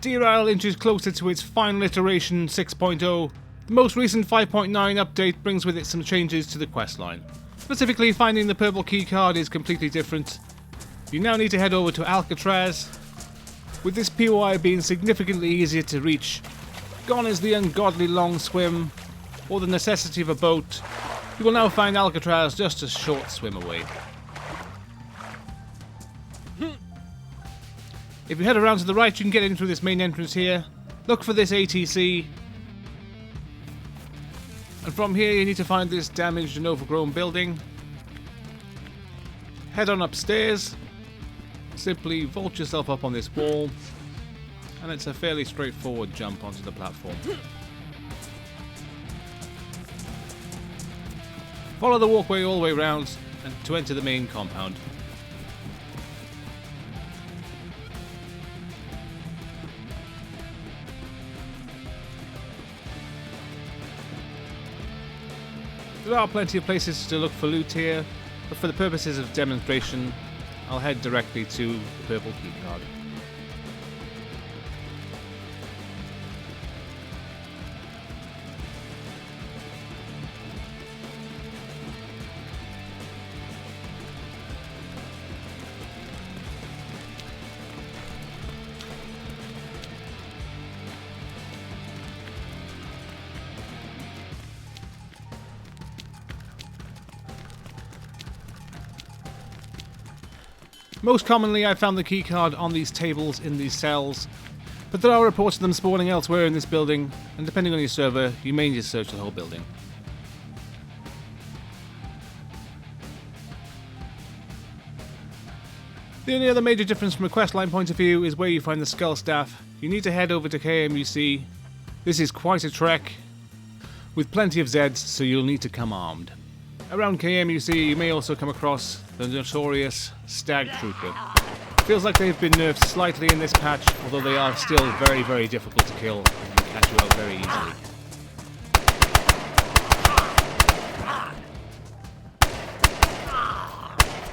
DeerIsle inches closer to its final iteration 6.0, the most recent 5.9 update brings with it some changes to the questline. Specifically, finding the purple keycard is completely different. You now need to head over to Alcatraz, with this POI being significantly easier to reach. Gone is the ungodly long swim, or the necessity of a boat. You will now find Alcatraz just a short swim away. If you head around to the right, you can get in through this main entrance here. Look for this ATC. And from here you need to find this damaged and overgrown building. Head on upstairs. Simply vault yourself up on this wall. And it's a fairly straightforward jump onto the platform. Follow the walkway all the way around and to enter the main compound. There are plenty of places to look for loot here, but for the purposes of demonstration, I'll head directly to the purple keycard. Most commonly I found the keycard on these tables in these cells, but there are reports of them spawning elsewhere in this building, and depending on your server, you may just search the whole building. The only other major difference from a questline point of view is where you find the Skull Staff. You need to head over to KMUC. This is quite a trek, with plenty of Zeds, so you'll need to come armed. Around KMUC you may also come across the notorious Stag Trooper. Feels like they've been nerfed slightly in this patch, although they are still very, very difficult to kill and can catch you out very easily.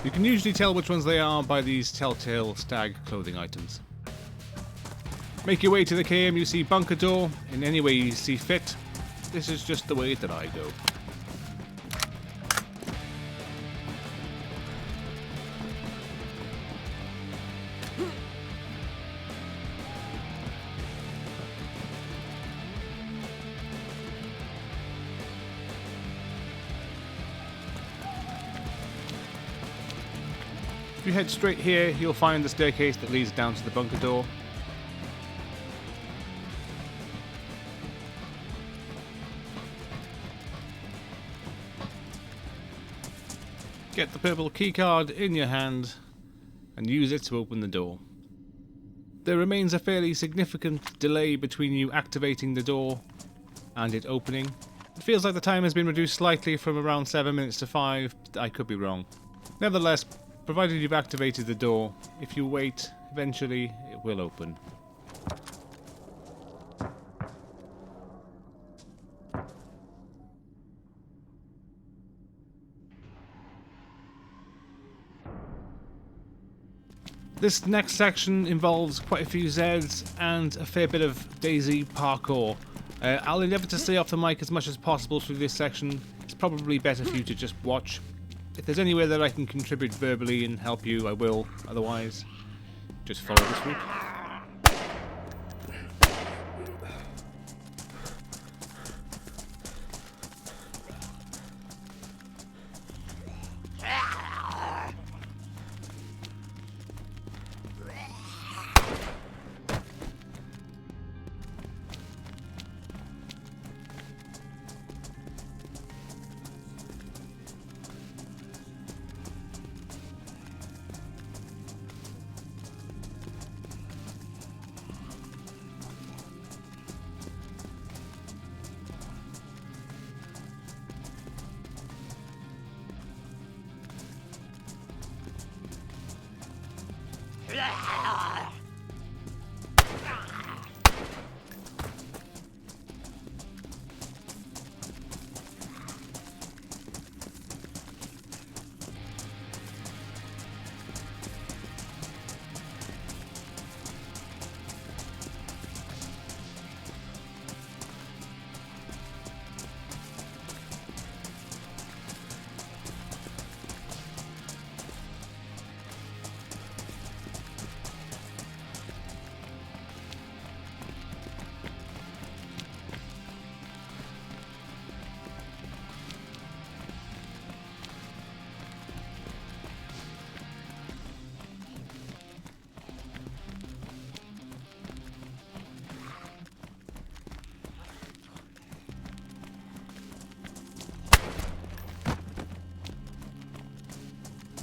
You can usually tell which ones they are by these telltale stag clothing items. Make your way to the KMUC bunker door in any way you see fit. This is just the way that I go. If you head straight here, you'll find the staircase that leads down to the bunker door. Get the purple keycard in your hand and use it to open the door. There remains a fairly significant delay between you activating the door and it opening. It feels like the time has been reduced slightly from around 7 minutes to 5, but I could be wrong. Nevertheless, provided you've activated the door, if you wait, eventually it will open. This next section involves quite a few Zeds and a fair bit of DayZ parkour. I'll endeavour to stay off the mic as much as possible through this section. It's probably better for you to just watch. If there's anywhere that I can contribute verbally and help you, I will. Otherwise, just follow this route.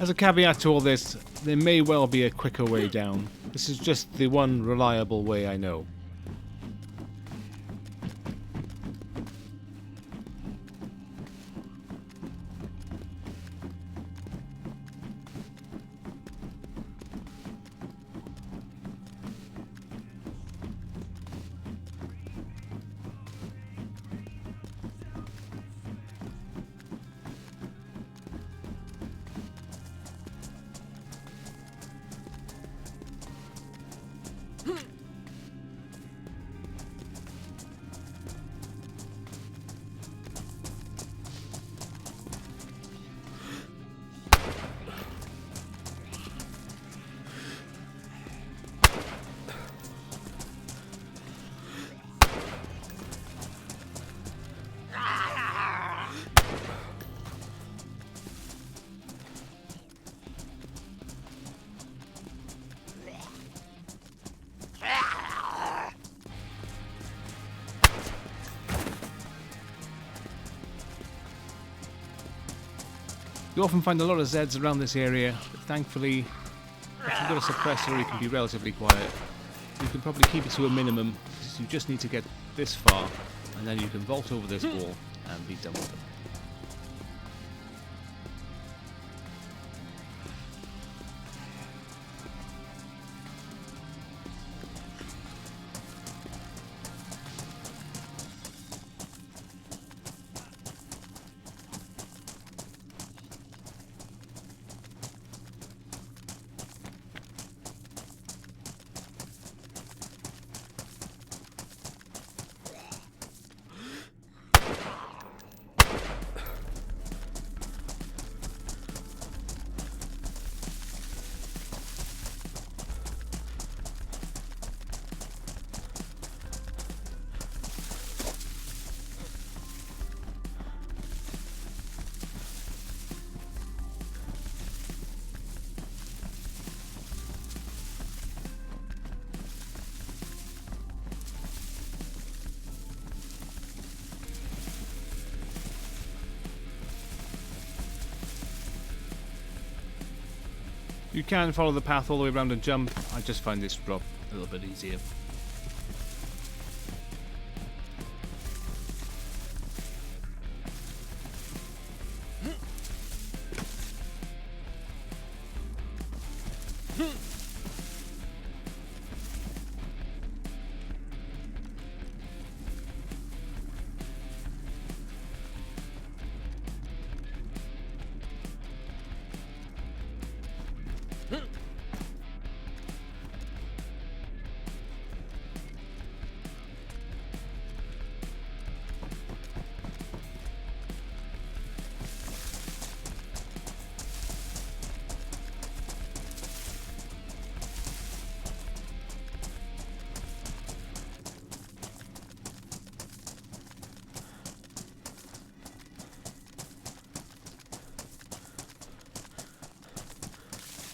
As a caveat to all this, there may well be a quicker way down. This is just the one reliable way I know. You often find a lot of Zeds around this area, but thankfully, if you've got a suppressor, you can be relatively quiet. You can probably keep it to a minimum, because you just need to get this far, and then you can vault over this wall and be done with it. You can follow the path all the way around and jump. I just find this drop a little bit easier.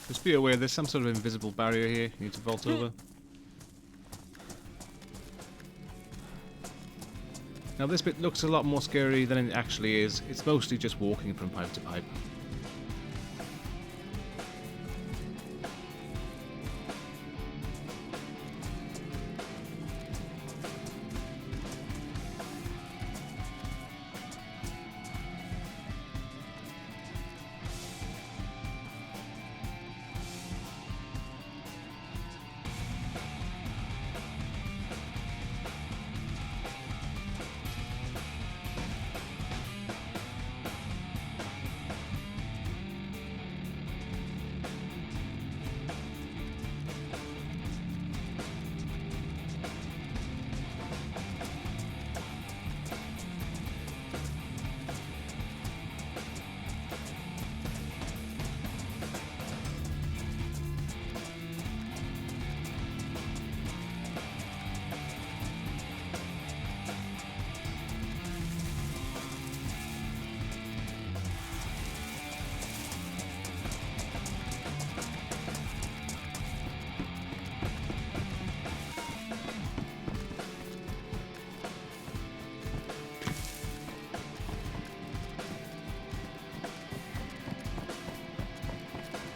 Just be aware there's some sort of invisible barrier here you need to vault over. Now this bit looks a lot more scary than it actually is. It's mostly just walking from pipe to pipe.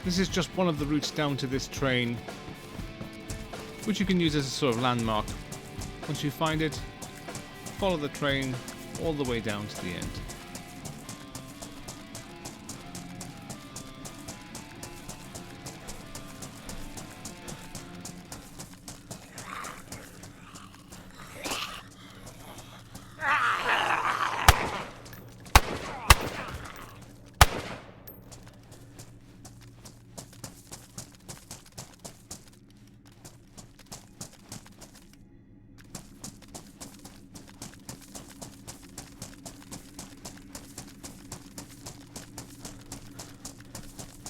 This is just one of the routes down to this train, which you can use as a sort of landmark. Once you find it, follow the train all the way down to the end.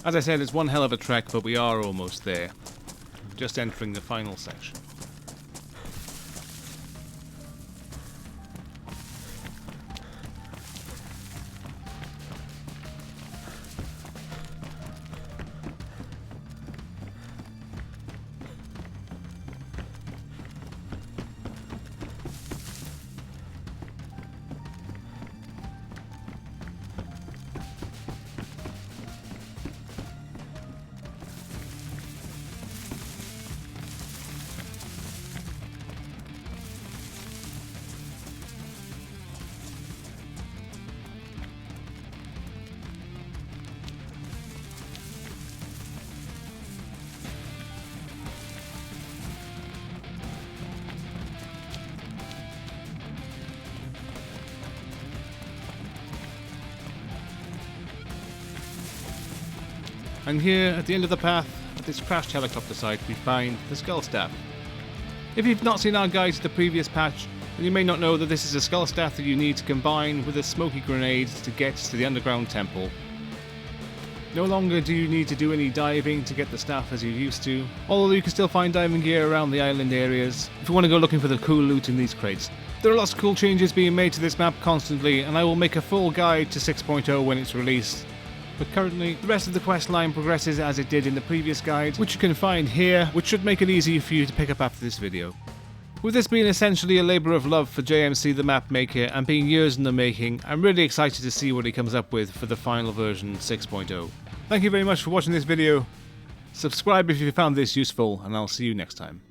As I said, it's one hell of a trek, but we are almost there. Just entering the final section. And here, at the end of the path, at this crashed helicopter site, we find the skull staff. If you've not seen our guide to the previous patch, then you may not know that this is a skull staff that you need to combine with a smoky grenade to get to the underground temple. No longer do you need to do any diving to get the staff as you used to, although you can still find diving gear around the island areas if you want to go looking for the cool loot in these crates. There are lots of cool changes being made to this map constantly, and I will make a full guide to 6.0 when it's released. But currently, the rest of the quest line progresses as it did in the previous guide, which you can find here, which should make it easier for you to pick up after this video. With this being essentially a labour of love for JMC the map maker and being years in the making, I'm really excited to see what he comes up with for the final version 6.0. Thank you very much for watching this video. Subscribe if you found this useful, and I'll see you next time.